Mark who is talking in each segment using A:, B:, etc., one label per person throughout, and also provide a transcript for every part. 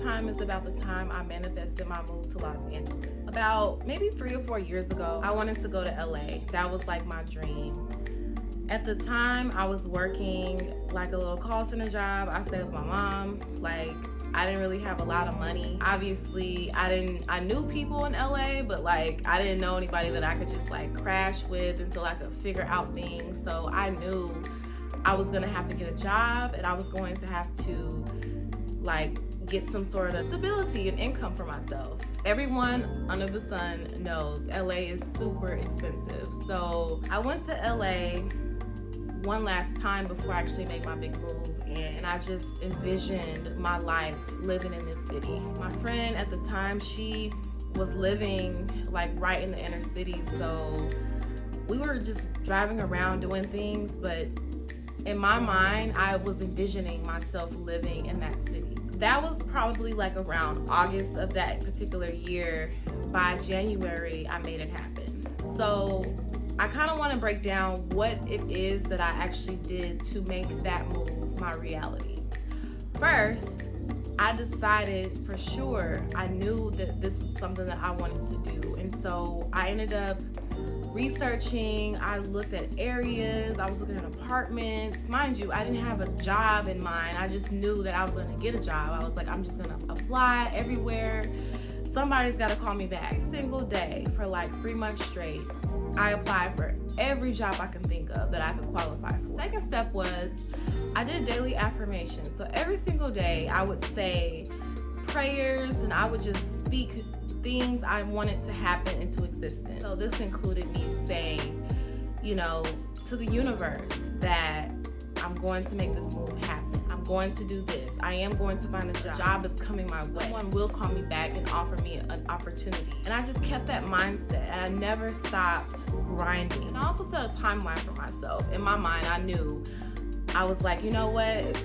A: time is about the time I manifested my move to Los Angeles. About maybe 3 or 4 years ago, I wanted to go to LA. That was like my dream. At the time, I was working like a little call center job. I stayed with my mom. Like, I didn't really have a lot of money. Obviously, I knew people in LA, but like, I didn't know anybody that I could just like crash with until I could figure out things. So I knew I was gonna have to get a job and I was going to have to like get some sort of stability and income for myself. Everyone under the sun knows LA is super expensive. So I went to LA one last time before I actually made my big move, and I just envisioned my life living in this city. My friend at the time, she was living like right in the inner city, so we were just driving around doing things, but in my mind, I was envisioning myself living in that city. That was probably like around August of that particular year. By January, I made it happen. So I kind of want to break down what it is that I actually did to make that move my reality. First, I decided for sure, I knew that this is something that I wanted to do. And so I ended up researching, I looked at areas, I was looking at apartments. Mind you, I didn't have a job in mind. I just knew that I was gonna get a job. I was like, I'm just gonna apply everywhere. Somebody's gotta call me back. Single day for like 3 months straight. I applied for every job I can think of that I could qualify for. Second step was I did daily affirmations. So every single day I would say prayers and I would just speak things I wanted to happen into existence. So this included me saying, you know, to the universe that I'm going to make this move happen. I'm going to do this. I am going to find a job. Job is coming my way. Someone will call me back and offer me an opportunity. And I just kept that mindset and I never stopped grinding. And I also set a timeline for myself. In my mind, I knew, I was like, you know what?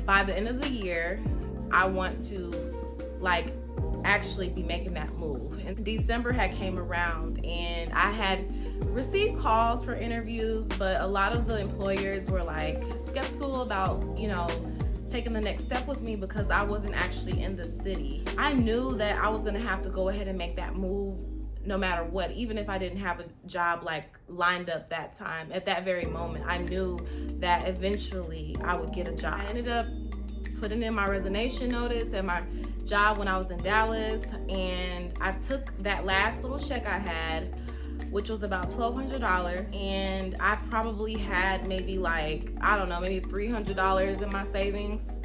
A: By the end of the year, I want to like actually be making that move. And December had came around and I had received calls for interviews, but a lot of the employers were like skeptical about, you know, taking the next step with me because I wasn't actually in the city. I knew that I was gonna have to go ahead and make that move no matter what, even if I didn't have a job like lined up that time. At that very moment, I knew that eventually I would get a job. I ended up putting in my resignation notice at my job when I was in Dallas, and I took that last little check I had, which was about $1,200, and I probably had maybe like, I don't know, maybe $300 in my savings.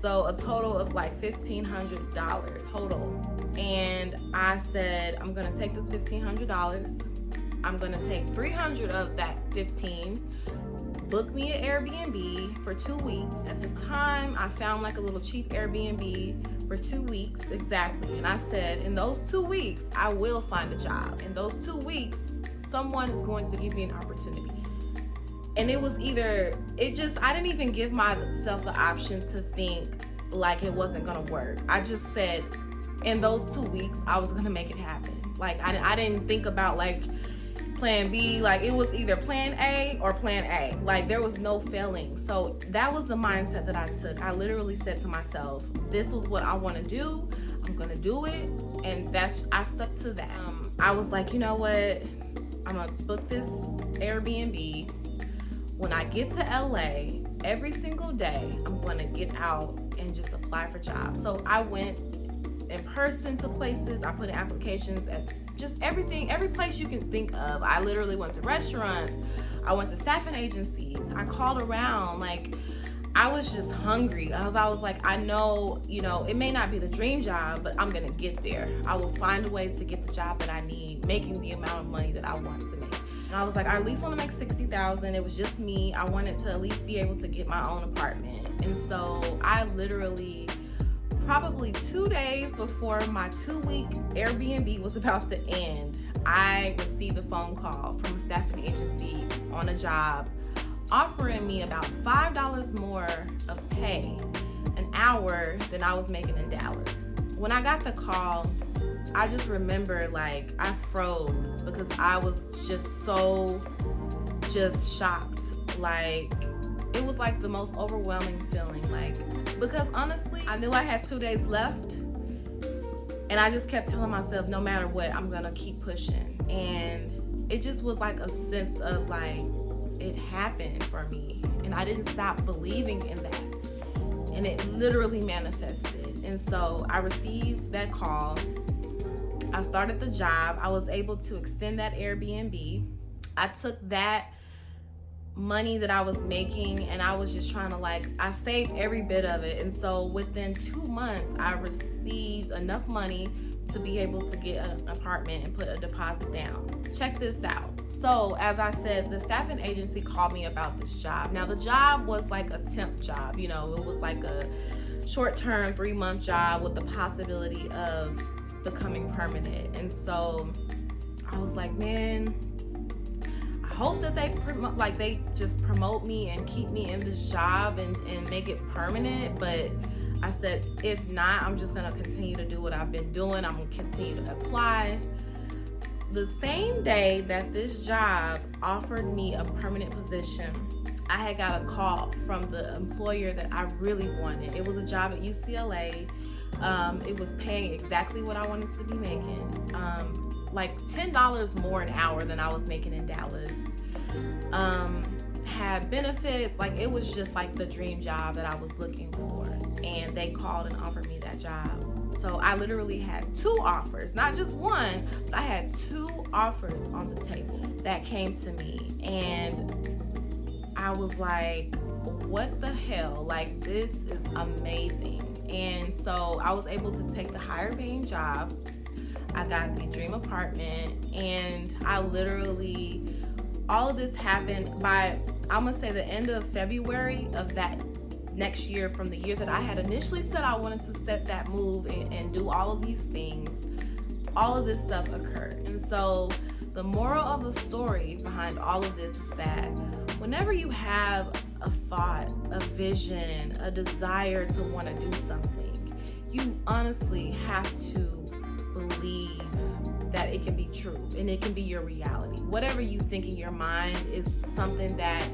A: So a total of like $1,500 total. And I said, I'm gonna take this $1,500. I'm gonna take $300 of that 15, book me an Airbnb for 2 weeks. At the time, I found like a little cheap Airbnb for 2 weeks exactly. And I said, in those 2 weeks, I will find a job. In those 2 weeks, someone is going to give me an opportunity. And it was either, I didn't even give myself the option to think like it wasn't gonna work. I just said, in those 2 weeks, I was gonna make it happen. Like, I didn't think about like plan B, like it was either plan A or plan A. Like there was no failing. So that was the mindset that I took. I literally said to myself, this was what I wanna do, I'm gonna do it. And I stuck to that. I was like, you know what? I'm gonna book this Airbnb. When I get to LA, every single day, I'm gonna get out and just apply for jobs. So I went in person to places, I put in applications at just everything, every place you can think of. I literally went to restaurants, I went to staffing agencies, I called around, like I was just hungry. I was like, I know, you know, it may not be the dream job, but I'm gonna get there. I will find a way to get the job that I need, making the amount of money that I want to make. And I was like, I at least want to make $60,000. It was just me. I wanted to at least be able to get my own apartment. And so I literally, probably 2 days before my 2-week Airbnb was about to end, I received a phone call from a staffing agency on a job offering me about $5 more of pay an hour than I was making in Dallas. When I got the call, I just remember like I froze because I was just so shocked. Like it was like the most overwhelming feeling, like, because honestly, I knew I had 2 days left, and I just kept telling myself, no matter what, I'm gonna keep pushing. And it just was like a sense of like, it happened for me, and I didn't stop believing in that, and it literally manifested. And so I received that call. I started the job. I was able to extend that Airbnb. I took that money that I was making, and I was just trying to, like, I saved every bit of it. And so within 2 months, I received enough money to be able to get an apartment and put a deposit down. Check this out. So as I said, the staffing agency called me about this job. Now the job was like a temp job, you know, it was like a short-term 3-month job with the possibility of becoming permanent. And so I was like, man, I hope that they just promote me and keep me in this job and make it permanent. But I said, if not, I'm just gonna continue to do what I've been doing. I'm gonna continue to apply. The same day that this job offered me a permanent position, I had got a call from the employer that I really wanted. It was a job at UCLA. It was paying exactly what I wanted to be making. Like $10 more an hour than I was making in Dallas. Had benefits, like it was just like the dream job that I was looking for. And they called and offered me that job. So I literally had 2 offers, not just one, but I had 2 offers on the table that came to me. And I was like, what the hell? Like, this is amazing. And so I was able to take the higher paying job. I got the dream apartment, and I literally, all of this happened by, I'm gonna say, the end of February of that next year, from the year that I had initially said I wanted to set that move and do all of these things. All of this stuff occurred. And so the moral of the story behind all of this is that whenever you have a thought, a vision, a desire to want to do something, you honestly have to believe that it can be true and it can be your reality. Whatever you think in your mind is something that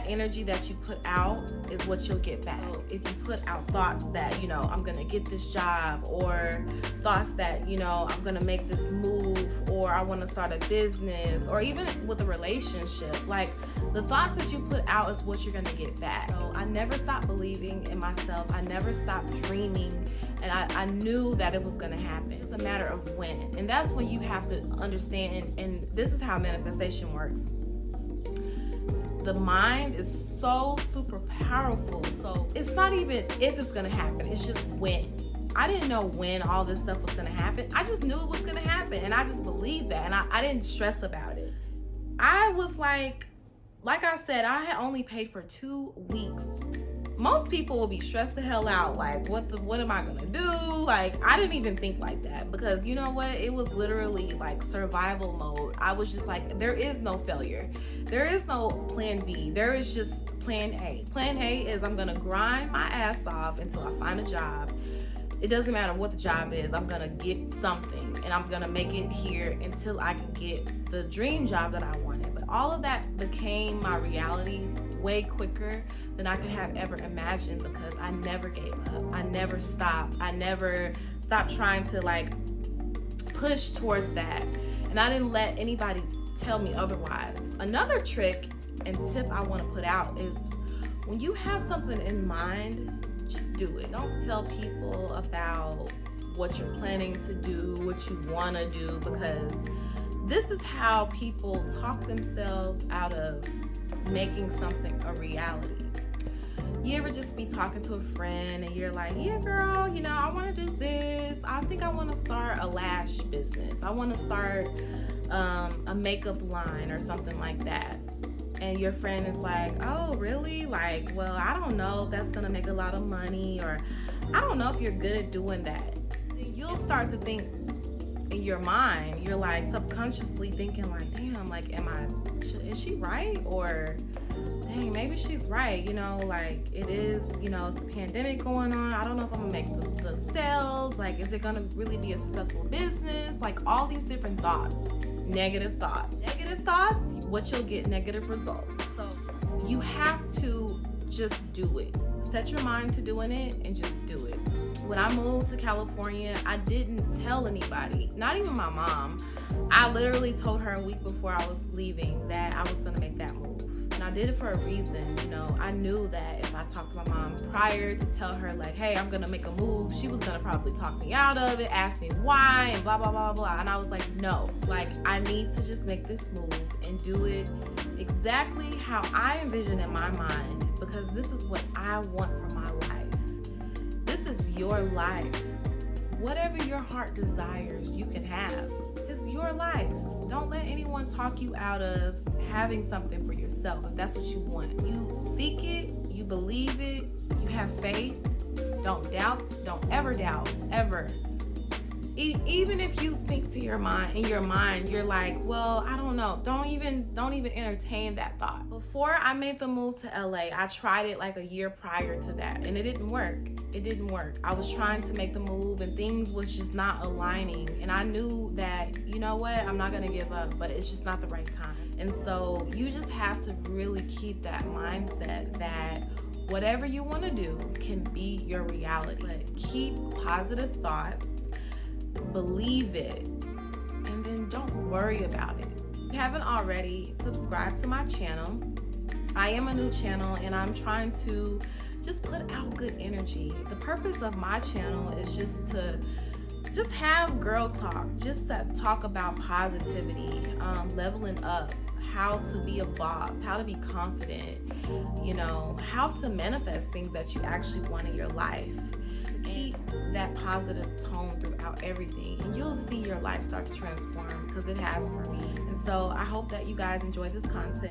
A: energy that you put out is what you'll get back. If you put out thoughts that, you know, I'm gonna get this job, or thoughts that, you know, I'm gonna make this move, or I wanna start a business, or even with a relationship, like the thoughts that you put out is what you're gonna get back. So I never stopped believing in myself. I never stopped dreaming. And I knew that it was gonna happen. It's just a matter of when. And that's when you have to understand, and this is how manifestation works. The mind is so super powerful. So it's not even if it's gonna happen, it's just when. I didn't know when all this stuff was gonna happen. I just knew it was gonna happen, and I just believed that, and I didn't stress about it. I was like I said, I had only paid for 2 weeks. Most people will be stressed the hell out, like what am I gonna do? Like, I didn't even think like that, because you know what, it was literally like survival mode. I was just like, there is no failure, there is no plan B, there is just plan A. Plan A is I'm gonna grind my ass off until I find a job. It doesn't matter what the job is, I'm gonna get something, and I'm gonna make it here until I can get the dream job that I wanted. But all of that became my reality way quicker than I could have ever imagined, because I never gave up. I never stopped. I never stopped trying to like push towards that. And I didn't let anybody tell me otherwise. Another trick and tip I want to put out is, when you have something in mind, just do it. Don't tell people about what you're planning to do, what you want to do, because this is how people talk themselves out of making something a reality. You ever just be talking to a friend and you're like, yeah girl, you know, I want to do this. I think I want to start a lash business. I want to start a makeup line or something like that. And your friend is like, oh really? Like, well, I don't know if that's gonna make a lot of money, or I don't know if you're good at doing that. You'll start to think in your mind, you're like subconsciously thinking like, damn, like, is she right? Or dang, maybe she's right, you know, like it is, you know, it's a pandemic going on. I don't know if I'm gonna make the sales. Like, is it gonna really be a successful business? Like, all these different thoughts, negative thoughts. Negative thoughts, what you'll get, negative results. So you have to just do it. Set your mind to doing it and just do it. When I moved to California, I didn't tell anybody, not even my mom. I literally told her a week before I was leaving that I was gonna make that move. And I did it for a reason, you know. I knew that if I talked to my mom prior to tell her like, hey, I'm gonna make a move, she was gonna probably talk me out of it, ask me why, and blah, blah, blah, blah. And I was like, no, like I need to just make this move and do it exactly how I envision in my mind, because this is what I want for my life. This is your life. Whatever your heart desires, you can have. It's your life. Don't let anyone talk you out of having something for yourself if that's what you want. You seek it, you believe it, you have faith. Don't doubt, don't ever doubt, ever. Even if you think to your mind, in your mind, you're like, well, I don't know. Don't even entertain that thought. Before I made the move to LA, I tried it like a year prior to that, and it didn't work. It didn't work. I was trying to make the move and things was just not aligning. And I knew that, you know what, I'm not gonna give up, but it's just not the right time. And so you just have to really keep that mindset that whatever you wanna do can be your reality. But keep positive thoughts, believe it, and then don't worry about it. If you haven't already, subscribe to my channel. I am a new channel and I'm trying to just put out good energy. The purpose of my channel is just to have girl talk, just to talk about positivity, leveling up, how to be a boss, how to be confident, you know, how to manifest things that you actually want in your life. Keep that positive tone throughout everything, and you'll see your life start to transform, because it has for me. And so I hope that you guys enjoy this content.